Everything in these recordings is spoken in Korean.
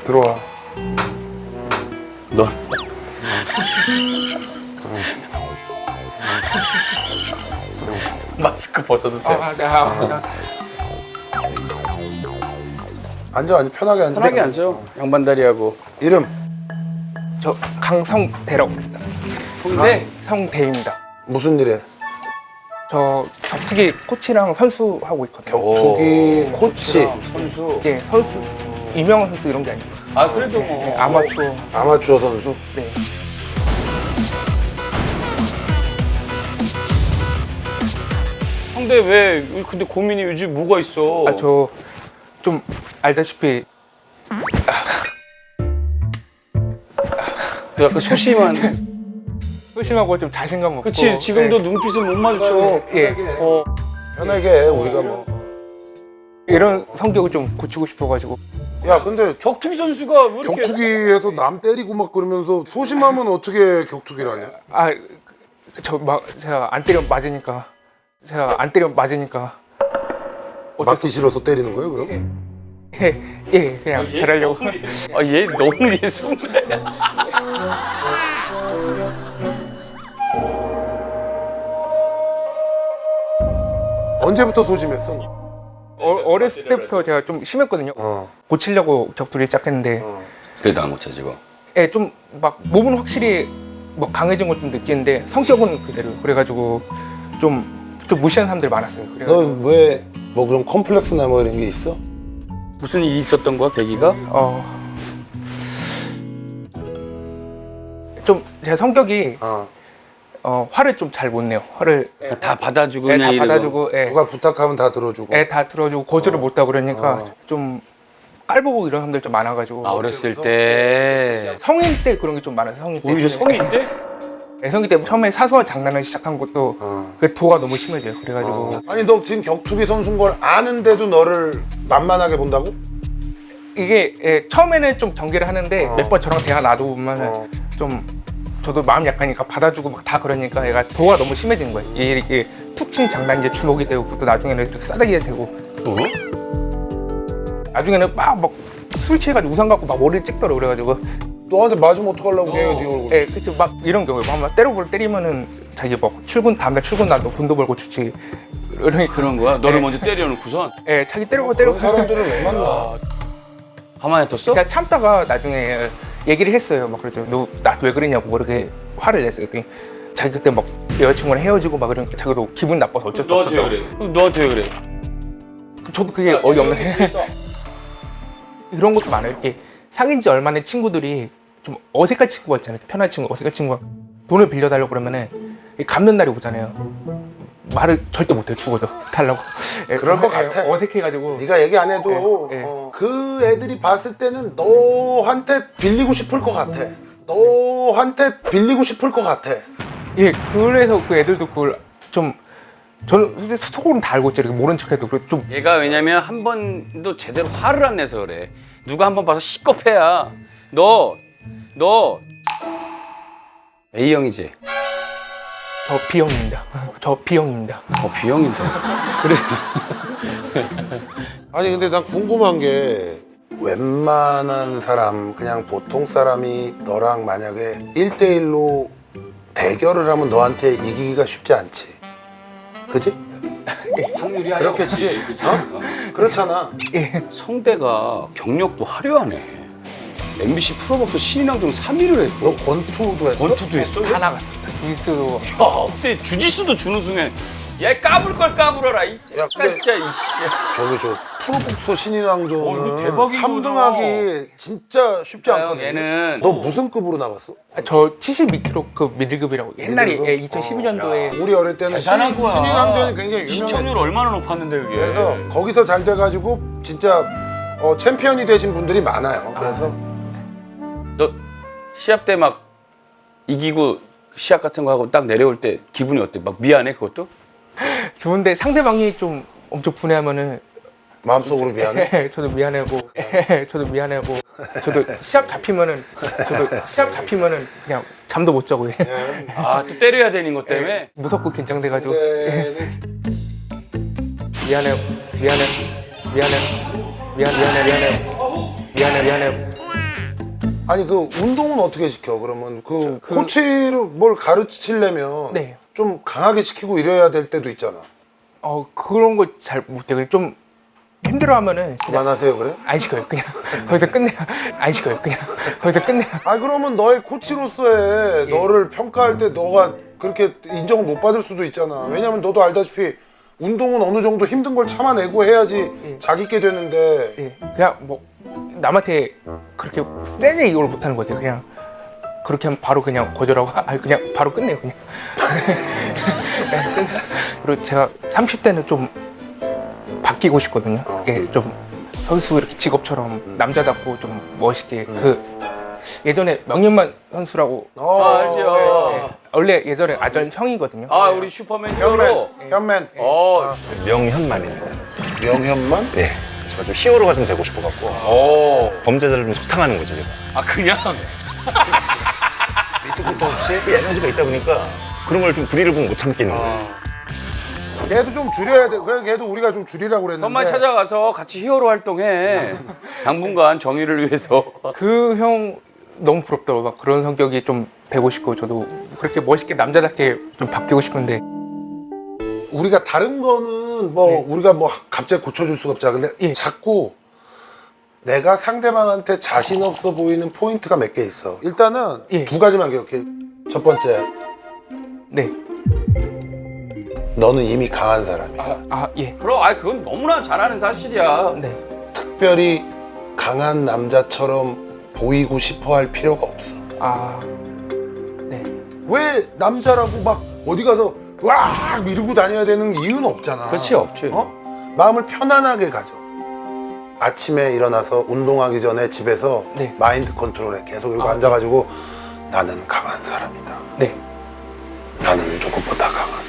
들어와. 너 마스크 벗어도 돼? 앉아, 편하게 앉아. 편하게 앉아. 양반다리하고. 이름? 저 강성대라고 합니다. 홍대? 성대입니다. 무슨 일해? 저 격투기 코치랑 선수 하고 있거든요. 격투기 코치. 선수. 예, 선수 유명한 선수 이런 게 아니고 아 그래도 뭐. 예, 아마추어. 아마추어 선수? 네. 형대 왜 근데 고민이 요즘 뭐가 있어? 아, 저 좀 알다시피 약간 소심한. 소심하고 좀 자신감 없고. 그치 지금도 예, 눈빛을 못 마주쳐. 예. 편하게 해, 우리가 뭐. 이런 성격을 좀 고치고 싶어가지고. 야, 근데 격투기 선수가 왜 이렇게 격투기에서 남 때리고 막 그러면서 소심하면 어떻게 격투기를 하냐? 아, 저 막 제가 안 때려 맞으니까. 맞기 싫어서 때리는 거예요, 그럼? 예, 그냥 잘하려고. 아 얘 너무 예술. 언제부터 소심했어? 어렸을 때부터 제가 좀 심했거든요. 고치려고 격투를 시작했는데, 그래도 안 고쳐지고. 예, 좀 막 몸은 확실히 뭐 강해진 걸 좀 느끼는데 성격은 그대로. 그래가지고 좀 무시하는 사람들이 많았어요. 그래가지고 넌 왜 뭐 그런 컴플렉스나 뭐 이런 게 있어? 무슨 일이 있었던 거야 계기가? 좀 제 성격이 화를 좀 잘 못 내요. 화를 다 받아주고 다 그냥 이러고. 받아주고, 예, 누가 부탁하면 다 들어주고. 다 들어주고 거절을 못 하고 그러니까 좀 깔보고 이런 사람들 좀 많아가지고. 아, 어렸을 때 성인 때 그런 게 좀 많아서 성인 때. 오히려 성인 때? 예, 성인 때 처음에 사소한 장난을 시작한 것도 그 도가 너무 심해져요. 그래가지고 아니, 너 지금 격투기 선수인 걸 아는데도 너를 만만하게 본다고? 이게 예, 처음에는 좀 경계를 하는데 몇 번 저랑 대화 놔두면은 좀 저도 마음 약하니까 받아주고 막 다 그러니까 얘가 도가 너무 심해진 거예요. 얘 이렇게 툭 친 장난 이제 주먹이 되고 그것도 나중에는 이렇게 싸대기가 되고. 나중에는 막 술 취해가지고 우산 갖고 막 머리를 찍더라고. 그래가지고 너한테 맞으면 어떡하려고 걔 네 얼굴. 예, 그치 막 이런 경우에 한번 때리면은 자기 뭐 다음날 출근 날 돈도 벌고 좋지. 그런 거야? 너를 먼저 때려놓고선? 예, 자기 때리고 그런 사람들은 왜 만나? 가만히 뒀어? 제가 참다가 나중에 얘기를 했어요. 막 그러죠. 너 나한테 왜 그랬냐고 뭐 이렇게 화를 냈어요. 그랬더니 자기 그때 막 여자친구랑 헤어지고 막 그러니까 자기도 기분 나빠서 어쩔 수 없었다고. 너한테 왜 그래? 저도 그게 어이없네. 이런 것도 많아요. 이렇게 사귄 지 얼마 된 친구들이 좀 어색한 친구가 있잖아요. 편한 친구, 어색한 친구가 돈을 빌려달라고 그러면은 갚는 날이 오잖아요. 말을 절대 못해요. 죽어도 달라고. 그럴 것 같아. 어색해가지고. 네가 얘기 안 해도 예, 예. 그 애들이 봤을 때는 너한테 빌리고 싶을 것 같아. 예, 그래서 그 애들도 그걸 좀 저는 근데 속으로는 다 알고 있죠. 이렇게 모른 척해도 그래도 좀 얘가 왜냐면 한 번도 제대로 화를 안 내서 그래. 누가 한 번 봐서 시겁해야. 너 A형이지? 저 B형입니다. 저 B형입니다. B형인데. 그래. 아니 근데 난 궁금한 게 웬만한 사람 그냥 보통 사람이 너랑 만약에 1대1로 대결을 하면 너한테 이기기가 쉽지 않지. 그지? 확률이 그렇겠지? 그렇잖아. 성대가 경력도 화려하네. MBC 프로복서 신인왕전 3위를 했어. 너 권투도 했어? 권투도 했어? 다 나갔습니다. 주짓수도. 야, 그때 주짓수도 준우승에 얘 까불 걸 까불어라. 이 야, 근데 진짜 이 저기 저 프로복서 신인왕전은 이거 대박이구나. 3등하기 진짜 쉽지 않거든. 얘는 너 무슨 급으로 나갔어? 저 72kg 그 미들급이라고 옛날에 미들급? 2012년도에 우리 어릴 때는 대단한 거야. 신인왕전이 굉장히 시청률 유명했어. 얼마나 높았는데 그게. 그래서 거기서 잘 돼가지고 진짜 챔피언이 되신 분들이 많아요. 그래서 너 시합 때 막 이기고 시합 같은 거 하고 딱 내려올 때 기분이 어때? 막 미안해 그것도? 좋은데 상대방이 좀 엄청 분해하면은 마음속으로 미안해. 저도 미안하고, 저도 미안하고, 저도 시합 잡히면은 그냥 잠도 못 자고 아, 또 때려야 되는 것 때문에? 무섭고 긴장돼가지고 네. 미안해. 아니 그 운동은 어떻게 시켜? 그러면 그 코치를 뭘 가르치려면 네. 좀 강하게 시키고 이래야 될 때도 있잖아. 그런 거 잘 못해요. 좀 힘들어하면은 그만하세요 그래? 안 시켜요. 그냥 거기서 끝내요. 안 시켜요. 그냥 거기서 끝내요. 아 그러면 너의 코치로서의 너를 평가할 때 너가 그렇게 인정을 못 받을 수도 있잖아. 왜냐면 너도 알다시피 운동은 어느 정도 힘든 걸 참아내고 해야지 자기 게 되는데. 예, 그냥 뭐 남한테 그렇게 세게 이걸 못하는 것 같아요. 그냥 그렇게 하면 바로 그냥 거절하고 그냥 바로 끝내요. 그냥. 그리고 제가 30대는 좀 바뀌고 싶거든요. 예, 좀 선수 이렇게 직업처럼 남자답고 좀 멋있게 예전에 명현만 선수라고 알죠. 원래 예전에 아전 형이거든요. 아, 우리 슈퍼맨 히어로. 현맨. 명현만입니다. 명현만? 네. 제가 좀 히어로가 좀 되고 싶어갖고 범죄자를 좀 소탕하는 거죠 제가. 아, 그냥? 밑도 끝도 없이? 그 에너지가 있다 보니까 그런 걸 좀 불의를 보면 못 참겠는 거예요. 걔도 좀 줄여야 돼. 그래 걔도 우리가 좀 줄이라고 그랬는데. 형만 찾아가서 같이 히어로 활동해. 당분간 정의를 위해서. 그 형 너무 부럽더라고요. 막 그런 성격이 좀 되고 싶고 저도 그렇게 멋있게 남자답게 좀 바뀌고 싶은데 우리가 다른 거는 뭐 우리가 뭐 갑자기 고쳐줄 수가 없잖아. 근데 예. 자꾸 내가 상대방한테 자신 없어 보이는 포인트가 몇 개 있어. 일단은 예. 두 가지만 기억해. 첫 번째, 네. 너는 이미 강한 사람이야. 예. 그건 너무나 잘 아는 사실이야. 네. 특별히 강한 남자처럼 보이고 싶어 할 필요가 없어. 네. 왜 남자라고 막 어디 가서 와 이러고 다녀야 되는 이유는 없잖아. 그렇지, 없지. 마음을 편안하게 가져. 아침에 일어나서 운동하기 전에 집에서 네. 마인드 컨트롤해. 계속 이러고 앉아가지고 나는 강한 사람이다. 네. 나는 누구보다 강하다.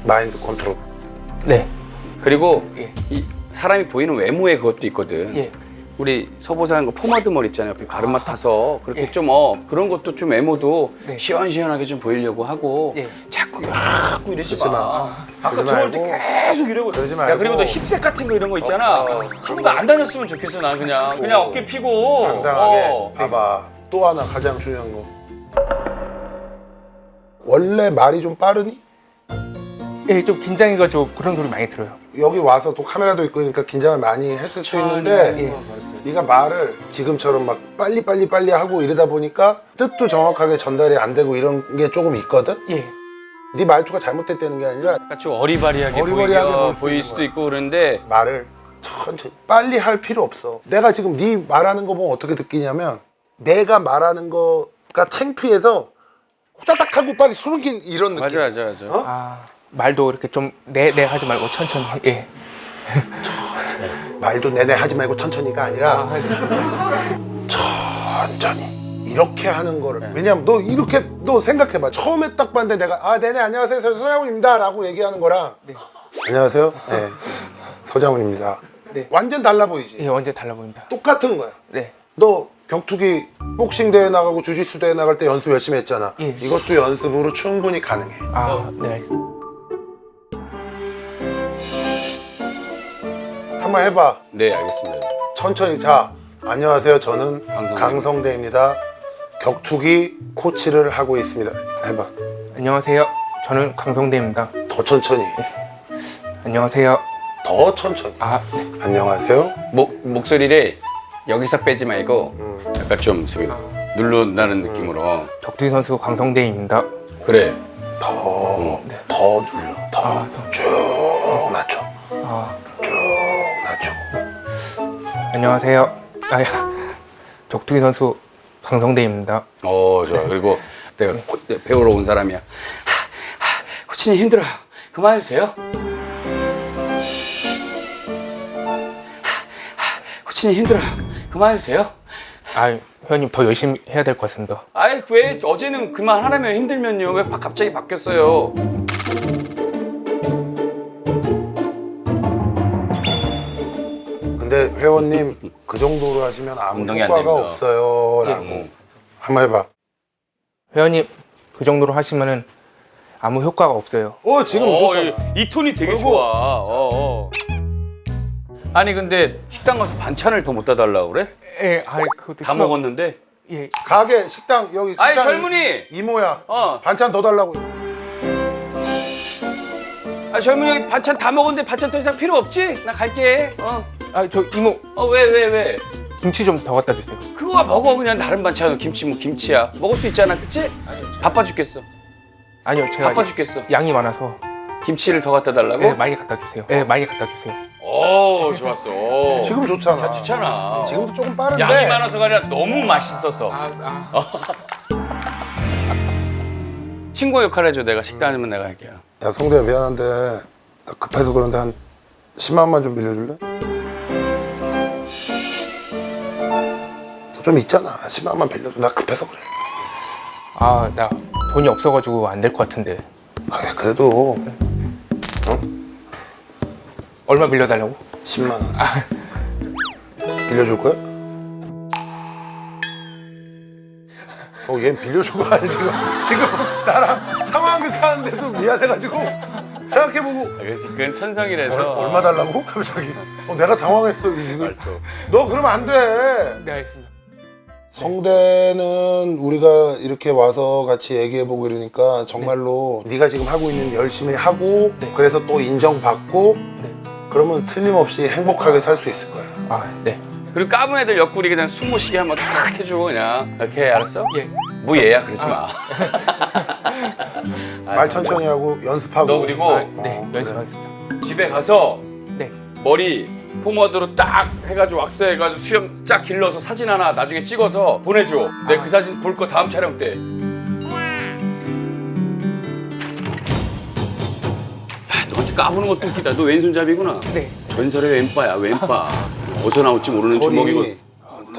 마인드 컨트롤. 네. 그리고 예. 이 사람이 보이는 외모에 그것도 있거든. 예. 우리 서보사는 거 포마드 머리 있잖아요. 옆에 가르마 타서 그렇게 예. 좀 그런 것도 좀 외모도 네. 시원시원하게 좀 보이려고 하고 예. 자꾸 이러지 그러지 마. 마. 아까 그러지 들어올 때 말고. 계속 이러고. 그러지 야, 말고. 그리고 너 힙색 같은 거 이런 거 있잖아. 아무도 안 다녔으면 좋겠어. 난 그냥 어깨 피고. 당당하게. 봐봐. 또 하나 가장 중요한 거. 원래 말이 좀 빠르니? 예, 좀 긴장해가지고 그런 소리 많이 들어요. 여기 와서 또 카메라도 있고 그러니까 긴장을 많이 했을 수 있는데 예. 네가 말을 지금처럼 막 빨리 하고 이러다 보니까 뜻도 정확하게 전달이 안 되고 이런 게 조금 있거든? 예. 네 말투가 잘못됐다는 게 아니라 약간 좀 어리바리하게 어리바리하게 보일 수도 있고 그런데 말을 천천히 빨리 할 필요 없어. 내가 지금 네 말하는 거 보면 어떻게 느끼냐면 내가 말하는 거가 창피해서 후다닥 하고 빨리 숨긴 이런 느낌. 맞아. 말도 이렇게 좀 네 하지 말고 천천히. 예. 말도 내내 하지 말고 천천히가 아니라 천천히 이렇게 하는 거를. 왜냐면 너 이렇게 너 생각해봐. 처음에 딱 봤는데 내가 네네 안녕하세요 서장훈입니다 라고 얘기하는 거랑 안녕하세요 네 서장훈입니다. 네. 완전 달라 보이지. 예, 완전 달라 보입니다. 똑같은 거야. 네. 너 격투기 복싱 대회 나가고 주짓수 대회 나갈 때 연습 열심히 했잖아. 예. 이것도 연습으로 충분히 가능해. 네, 알겠습니다. 한번 해봐. 네, 알겠습니다. 천천히. 자, 안녕하세요. 저는 강성대입니다. 격투기 코치를 하고 있습니다. 해봐. 안녕하세요. 저는 강성대입니다. 더 천천히. 안녕하세요. 더 천천히. 네. 안녕하세요. 목소리를 여기서 빼지 말고 약간 좀 누른다는 느낌으로. 격투기 선수 강성대입니다. 그래. 더 눌러. 더 쭉 낮춰. 쭉 낮추고. 안녕하세요. 격투기 선수 강성대입니다. 좋아. 그리고 내가 배우러 온 사람이야. 코치님 힘들어요. 그만해도 돼요? 코치님 힘들어요. 그만해도 돼요? 회원님 더 열심히 해야 될 것 같습니다. 왜 어제는 그만하라며 힘들면요. 왜 갑자기 바뀌었어요? 근데 회원님 그 정도로 하시면 아무 운동이 안 효과가 됩니다. 없어요 라고 한번 해봐. 회원님 그 정도로 하시면은 아무 효과가 없어요. 지금 좋잖아. 이 톤이 되게 그리고- 좋아. 아니 근데 식당 가서 반찬을 더 못 따달라고 그래? 예, 그것도 다 먹었는데? 예, 가게 식당 여기 식당 아니 젊은이! 이모야 어. 반찬 더 달라고. 아 젊은이 반찬 다 먹었는데 반찬 더 이상 필요 없지? 나 갈게. 저 이모 왜? 김치 좀 더 갖다 주세요. 그거 먹어 그냥 다른 반찬 김치 뭐 김치야. 먹을 수 있잖아, 그치? 바빠 죽겠어. 아니요, 제가 바빠 죽겠어. 양이 많아서 김치를 더 갖다 달라고? 예, 많이 갖다 주세요. 예, 많이 갖다 주세요. 오 좋았어. 지금 좋잖아. 좋잖아. 지금도 조금 빠른데. 양이 많아서가 아니라 너무 맛있어서. 친구 역할 해줘. 내가 식당 아니면 내가 할게요. 야 성대야 미안한데 나 급해서 그런데 한 10만 원만 좀 빌려줄래? 좀 있잖아. 10만 원만 빌려줘. 나 급해서 그래. 나 돈이 없어가지고 안 될 것 같은데. 그래도 얼마 빌려달라고? 10만 원. 빌려줄 거야? 얘 빌려준 거 아니야 지금 나랑 상황극 하는데도 미안해가지고 생각해보고 그건 천성이라서. 얼마 달라고? 갑자기 내가 당황했어. 너 그러면 안 돼. 네, 알겠습니다. 성대는 우리가 이렇게 와서 같이 얘기해보고 이러니까 정말로 네가 지금 하고 있는 열심히 하고 네. 그래서 또 인정받고 네. 그러면 틀림없이 행복하게 살 수 있을 거야. 네. 그리고 까분 애들 옆구리 그냥 숨 못 쉬게 한번 탁 해주고 그냥 이렇게 알았어? 예. 뭐 얘야 그러지 마. 말 천천히 하고 연습하고. 너 그리고 네, 그래. 연습하겠습니다. 집에 가서 네. 머리 포마드로 딱 해가지고 왁스해가지고 수염 쫙 길러서 사진 하나 나중에 찍어서 보내줘. 내가 그 사진 볼 거 다음 촬영 때. 야, 너한테 까부는 것도 웃기다. 너 왼손잡이구나. 네. 전설의 왼바야 왼바. 어디서 나올지 모르는 주먹이고.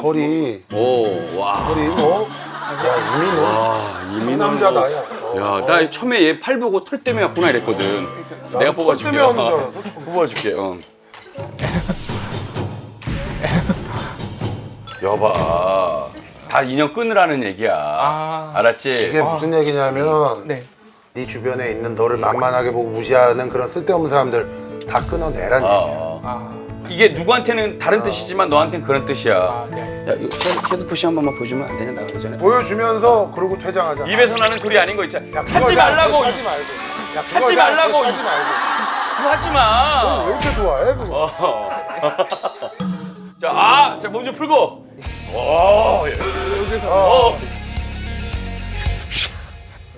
털이 오, 와. 털이 뭐? 야 이미 너 와, 이민호. 상남자다. 야. 야, 나 처음에 얘 팔 보고 털 때문에 왔구나 이랬거든. 내가 털 뽑아줄게. 때문에 왔는 줄 알았어, 처음에. 뽑아줄게. 여봐, 다 인연 끊으라는 얘기야. 알았지? 이게 무슨 얘기냐면 네. 네 주변에 있는 너를 만만하게 보고 무시하는 그런 쓸데없는 사람들 다 끊어내란 얘기야. 이게 누구한테는 다른 뜻이지만 너한테는 그런 뜻이야. 네. 야, 이거 헤드푸시 한 번만 보여주면 안 되냐 나가기 전에. 보여주면서 그러고 퇴장하자. 입에서 나는 소리 아닌 거 있잖아. 야, 찾지 그거 야, 말라고. 그거 찾지 말고. 야, 찾지 그거 야, 말라고. 그거 찾지 말고. 그거 하지 마. 왜 이렇게 좋아해 그거? 자, 몸 좀 풀고.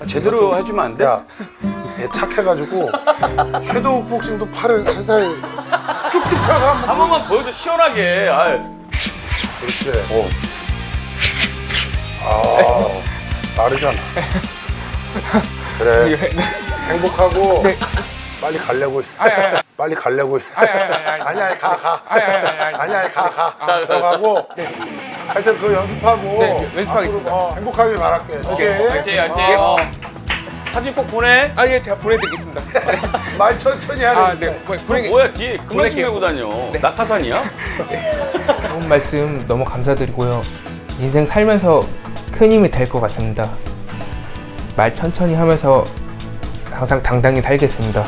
제대로 해주면 안 돼? 야, 얘 착해가지고 섀도우 복싱도 팔을 살살 쭉쭉 펴서 한번. 한 번만 보여줘 시원하게. 그렇지. 빠르잖아. 그래. 행복하고 빨리 가려고. 빨리 가려고. 아니야, 가. 아니야, 가. 들어가고. 하여튼 그거 연습하고. 네, 연습하겠습니다. 앞으로, 행복하길 바랄게. 오케이. 화이팅. 사진 꼭 보내. 예, 제가 보내드리겠습니다. 말 천천히 하래. 네. 뭐야 뒤에 그만 좀 보낼게요. 메고 다녀. 낙하산이야? 좋은 말씀 너무 감사드리고요. 인생 살면서 큰 힘이 될 것 같습니다. 말 천천히 하면서 항상 당당히 살겠습니다.